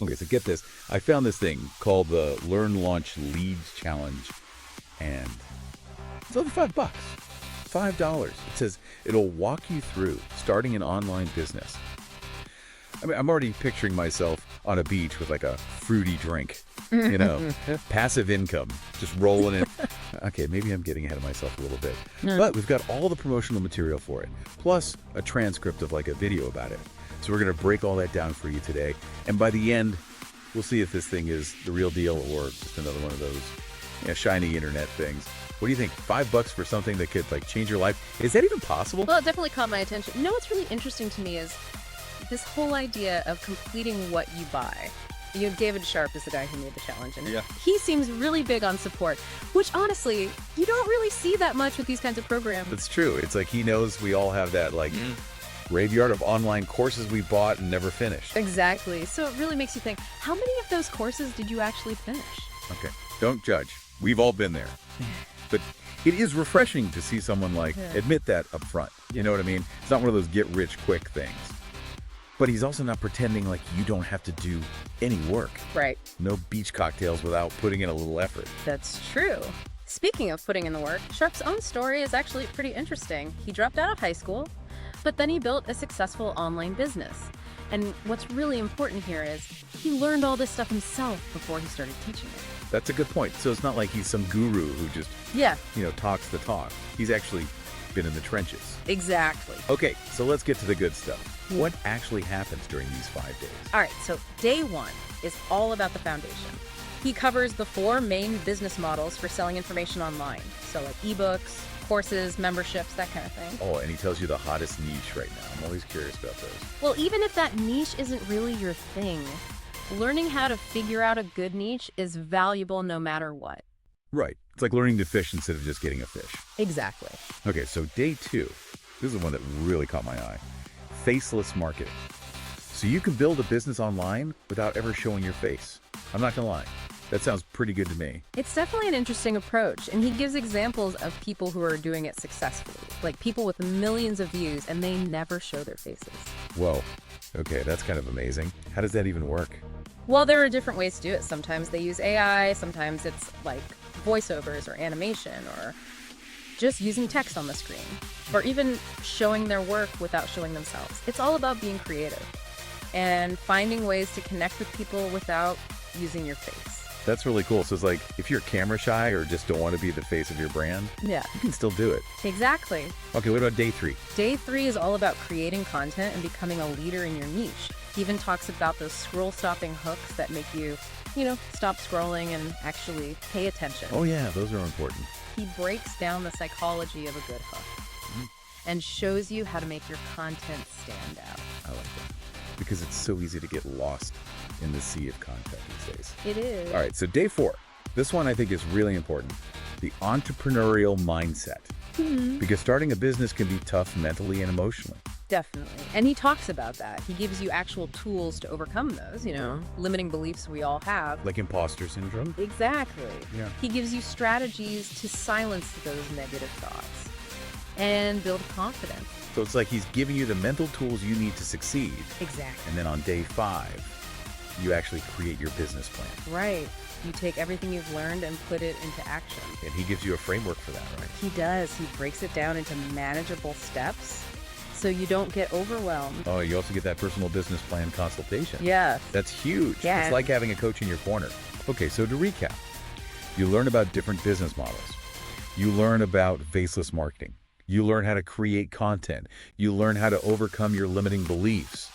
Okay, so get this. I found this thing called the Learn Launch Leads Challenge, and it's only $5. $5. It says it'll walk you through starting an online business. I mean, I'm already picturing myself on a beach with like a fruity drink, passive income, just rolling in. Okay, maybe I'm getting ahead of myself a little bit. But we've got all the promotional material for it, plus a transcript of like a video about it. So we're going to break all that down for you today. And by the end, we'll see if this thing is the real deal or just another one of those shiny internet things. What do you think? $5 for something that could like change your life? Is that even possible? Well, it definitely caught my attention. You know what's really interesting to me is this whole idea of completing what you buy. David Sharpe is the guy who made the challenge, and he seems really big on support, which honestly, you don't really see that much with these kinds of programs. That's true. It's like he knows we all have that like graveyard of online courses we bought and never finished. Exactly. So it really makes you think, how many of those courses did you actually finish? Okay, don't judge. We've all been there. But it is refreshing to see someone admit that up front. You know what I mean? It's not one of those get-rich-quick things. But he's also not pretending like you don't have to do any work. Right. No beach cocktails without putting in a little effort. That's true. Speaking of putting in the work, Sharpe's own story is actually pretty interesting. He dropped out of high school, but then he built a successful online business. And what's really important here is he learned all this stuff himself before he started teaching it. That's a good point. So it's not like he's some guru who just, talks the talk. He's actually been in the trenches. Exactly. Okay, so let's get to the good stuff. What actually happens during these 5 days? All right, so day 1 is all about the foundation. He covers the 4 main business models for selling information online. So like ebooks, courses, memberships, that kind of thing. Oh, and he tells you the hottest niche right now. I'm always curious about those. Well, even if that niche isn't really your thing, learning how to figure out a good niche is valuable no matter what. Right. It's like learning to fish instead of just getting a fish. Exactly. Okay, so day 2. This is the one that really caught my eye. Faceless marketing. So you can build a business online without ever showing your face. I'm not gonna lie. That sounds pretty good to me. It's definitely an interesting approach, and he gives examples of people who are doing it successfully, like people with millions of views, and they never show their faces. Whoa. Okay, that's kind of amazing. How does that even work? Well, there are different ways to do it. Sometimes they use AI, sometimes it's like voiceovers or animation, or just using text on the screen, or even showing their work without showing themselves. It's all about being creative and finding ways to connect with people without using your face. That's really cool. So it's like, if you're camera shy or just don't want to be the face of your brand, you can still do it. Exactly. Okay, what about day 3? Day 3 is all about creating content and becoming a leader in your niche. He even talks about those scroll-stopping hooks that make you, stop scrolling and actually pay attention. Oh yeah, those are important. He breaks down the psychology of a good hook and shows you how to make your content stand out. I like that. Because it's so easy to get lost in the sea of content these days. It is. All right, so day 4. This one I think is really important. The entrepreneurial mindset. Because starting a business can be tough mentally and emotionally. Definitely. And he talks about that. He gives you actual tools to overcome those, limiting beliefs we all have. Like imposter syndrome? Exactly. Yeah. He gives you strategies to silence those negative thoughts and build confidence. So it's like he's giving you the mental tools you need to succeed. Exactly. And then on day 5, you actually create your business plan. Right. You take everything you've learned and put it into action. And he gives you a framework for that, right? He does. He breaks it down into manageable steps so you don't get overwhelmed. Oh, you also get that personal business plan consultation. Yeah. That's huge. Yeah. It's like having a coach in your corner. Okay, so to recap, you learn about different business models. You learn about faceless marketing. You learn how to create content. You learn how to overcome your limiting beliefs.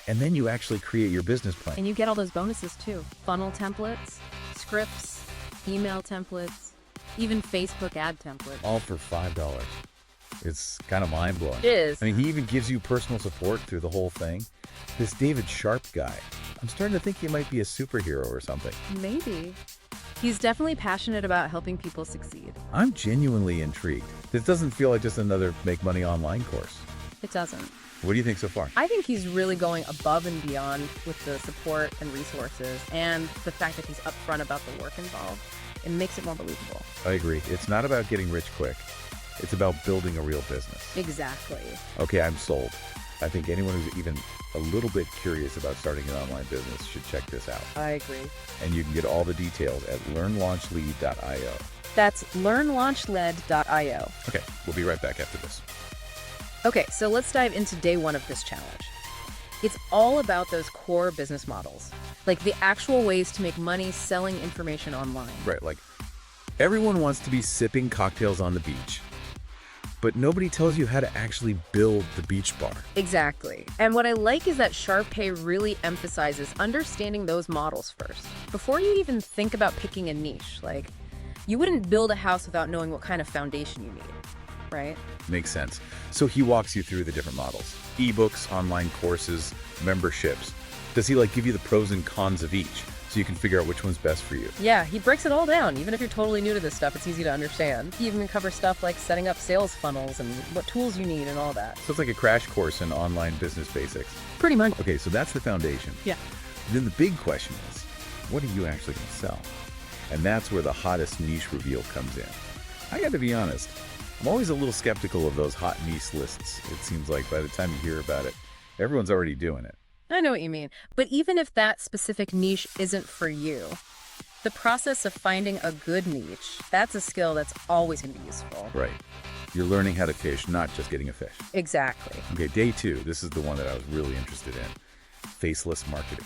And then you actually create your business plan. And you get all those bonuses too. Funnel templates, scripts, email templates, even Facebook ad templates. All for $5. It's kind of mind-blowing. It is. I mean, he even gives you personal support through the whole thing. This David Sharpe guy, I'm starting to think he might be a superhero or something. Maybe. He's definitely passionate about helping people succeed. I'm genuinely intrigued. This doesn't feel like just another make money online course. It doesn't. What do you think so far? I think he's really going above and beyond with the support and resources, and the fact that he's upfront about the work involved. It makes it more believable. I agree. It's not about getting rich quick. It's about building a real business. Exactly. Okay, I'm sold. I think anyone who's even a little bit curious about starting an online business should check this out. I agree. And you can get all the details at learnlaunchlead.io. That's learnlaunchlead.io. Okay, we'll be right back after this. Okay, so let's dive into day one of this challenge. It's all about those core business models, like the actual ways to make money selling information online. Right, like everyone wants to be sipping cocktails on the beach, but nobody tells you how to actually build the beach bar. Exactly. And what I like is that Sharpe really emphasizes understanding those models first, before you even think about picking a niche. Like, you wouldn't build a house without knowing what kind of foundation you need, right? Makes sense. So he walks you through the different models. Ebooks, online courses, memberships. Does he give you the pros and cons of each so you can figure out which one's best for you? Yeah, he breaks it all down. Even if you're totally new to this stuff, it's easy to understand. He even covers stuff like setting up sales funnels and what tools you need and all that. So it's like a crash course in online business basics. Pretty much. Okay, so that's the foundation. Yeah. Then the big question is, what are you actually going to sell? And that's where the hottest niche reveal comes in. I got to be honest, I'm always a little skeptical of those hot niche lists. It seems like by the time you hear about it, everyone's already doing it. I know what you mean. But even if that specific niche isn't for you, the process of finding a good niche, that's a skill that's always going to be useful. Right. You're learning how to fish, not just getting a fish. Exactly. Okay, day 2, this is the one that I was really interested in. Faceless marketing.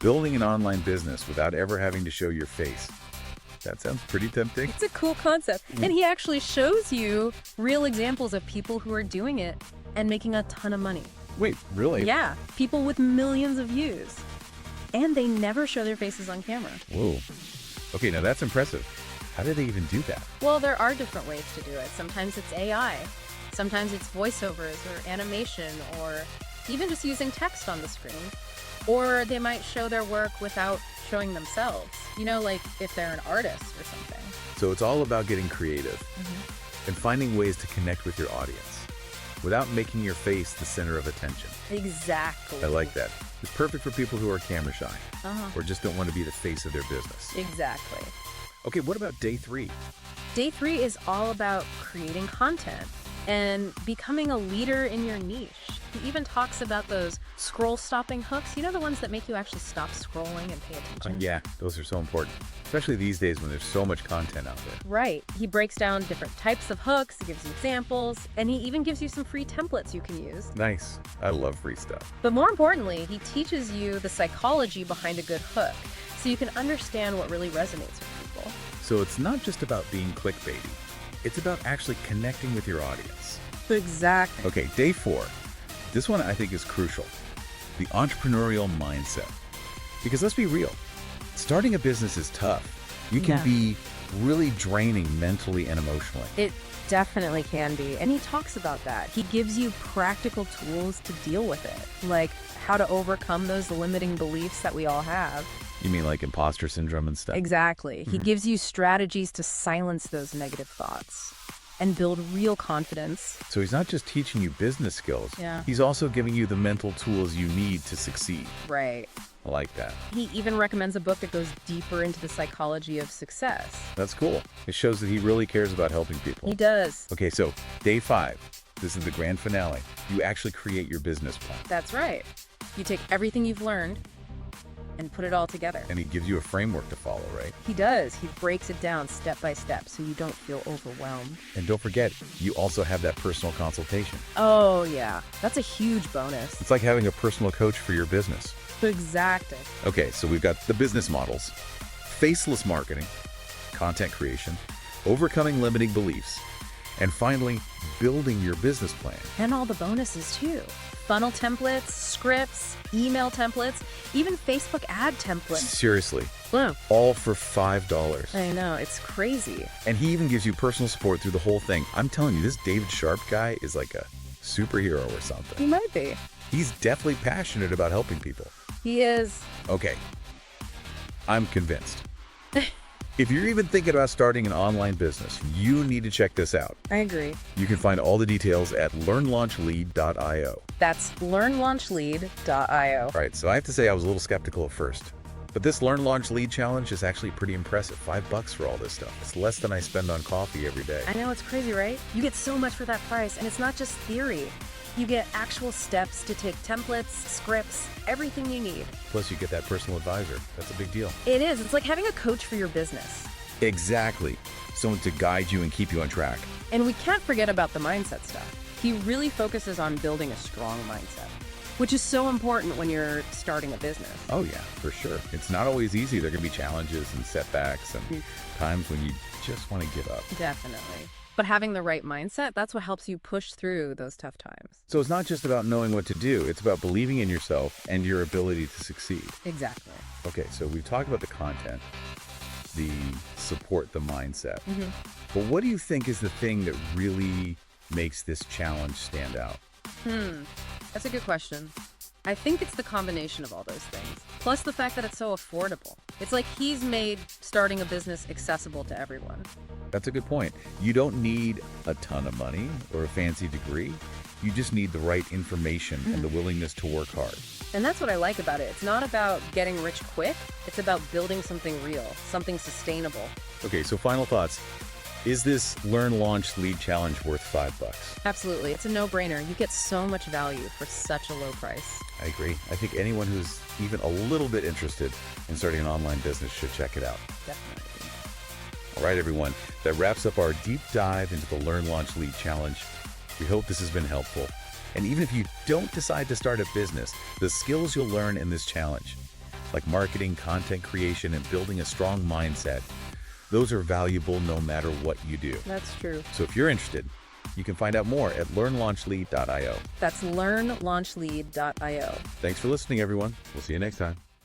Building an online business without ever having to show your face. That sounds pretty tempting. It's a cool concept. And he actually shows you real examples of people who are doing it and making a ton of money. Wait, really? Yeah, people with millions of views. And they never show their faces on camera. Whoa. Okay, now that's impressive. How do they even do that? Well, there are different ways to do it. Sometimes it's AI. Sometimes it's voiceovers or animation or even just using text on the screen. Or they might show their work without showing themselves. You know, like if they're an artist or something. So it's all about getting creative and finding ways to connect with your audience without making your face the center of attention. Exactly. I like that. It's perfect for people who are camera shy or just don't want to be the face of their business. Exactly. Okay, what about day 3? Day 3 is all about creating content and becoming a leader in your niche. He even talks about those scroll-stopping hooks. You know, the ones that make you actually stop scrolling and pay attention? Yeah, those are so important, especially these days when there's so much content out there. Right. He breaks down different types of hooks, he gives you examples, and he even gives you some free templates you can use. Nice. I love free stuff. But more importantly, he teaches you the psychology behind a good hook, so you can understand what really resonates with people. So it's not just about being clickbaity. It's about actually connecting with your audience. Exactly. Okay, day 4. This one I think is crucial. The entrepreneurial mindset. Because let's be real, starting a business is tough. You can be really draining mentally and emotionally. It definitely can be. And he talks about that. He gives you practical tools to deal with it, like how to overcome those limiting beliefs that we all have. You mean like imposter syndrome and stuff? Exactly. He gives you strategies to silence those negative thoughts and build real confidence. So he's not just teaching you business skills. Yeah. He's also giving you the mental tools you need to succeed. Right. I like that. He even recommends a book that goes deeper into the psychology of success. That's cool. It shows that he really cares about helping people. He does. Okay, so day 5. This is the grand finale. You actually create your business plan. That's right. You take everything you've learned and put it all together. And he gives you a framework to follow, right? He does. He breaks it down step by step so you don't feel overwhelmed. And don't forget, you also have that personal consultation. Oh, yeah. That's a huge bonus. It's like having a personal coach for your business. Exactly. Okay, so we've got the business models, faceless marketing, content creation, overcoming limiting beliefs, and finally, building your business plan. And all the bonuses, too. Funnel templates, scripts, email templates, even Facebook ad templates. Seriously, Wow. all for $5. I know, it's crazy. And he even gives you personal support through the whole thing. I'm telling you, this David Sharpe guy is like a superhero or something. He might be. He's definitely passionate about helping people. He is. Okay, I'm convinced. If you're even thinking about starting an online business, you need to check this out. I agree. You can find all the details at learnlaunchlead.io. That's learnlaunchlead.io. All right, so I have to say I was a little skeptical at first. But this Learn Launch Lead Challenge is actually pretty impressive. $5 for all this stuff. It's less than I spend on coffee every day. I know, it's crazy, right? You get so much for that price, and it's not just theory. You get actual steps to take templates, scripts, everything you need. Plus, you get that personal advisor. That's a big deal. It is. It's like having a coach for your business. Exactly. Someone to guide you and keep you on track. And we can't forget about the mindset stuff. He really focuses on building a strong mindset, which is so important when you're starting a business. Oh, yeah, for sure. It's not always easy. There can be challenges and setbacks and times when you just want to give up. Definitely. But having the right mindset, that's what helps you push through those tough times. So it's not just about knowing what to do. It's about believing in yourself and your ability to succeed. Exactly. Okay, so we've talked about the content, the support, the mindset. But what do you think is the thing that really makes this challenge stand out? That's a good question. I think it's the combination of all those things, plus the fact that it's so affordable. It's like he's made starting a business accessible to everyone. That's a good point. You don't need a ton of money or a fancy degree. You just need the right information and the willingness to work hard. And that's what I like about it. It's not about getting rich quick. It's about building something real, something sustainable. Okay, so final thoughts. Is this Learn, Launch, Lead challenge worth $5? Absolutely. It's a no-brainer. You get so much value for such a low price. I agree. I think anyone who's even a little bit interested in starting an online business should check it out. Definitely. All right, everyone. That wraps up our deep dive into the Learn, Launch, Lead challenge. We hope this has been helpful. And even if you don't decide to start a business, the skills you'll learn in this challenge, like marketing, content creation, and building a strong mindset, those are valuable no matter what you do. That's true. So if you're interested, you can find out more at learnlaunchlead.io. That's learnlaunchlead.io. Thanks for listening, everyone. We'll see you next time.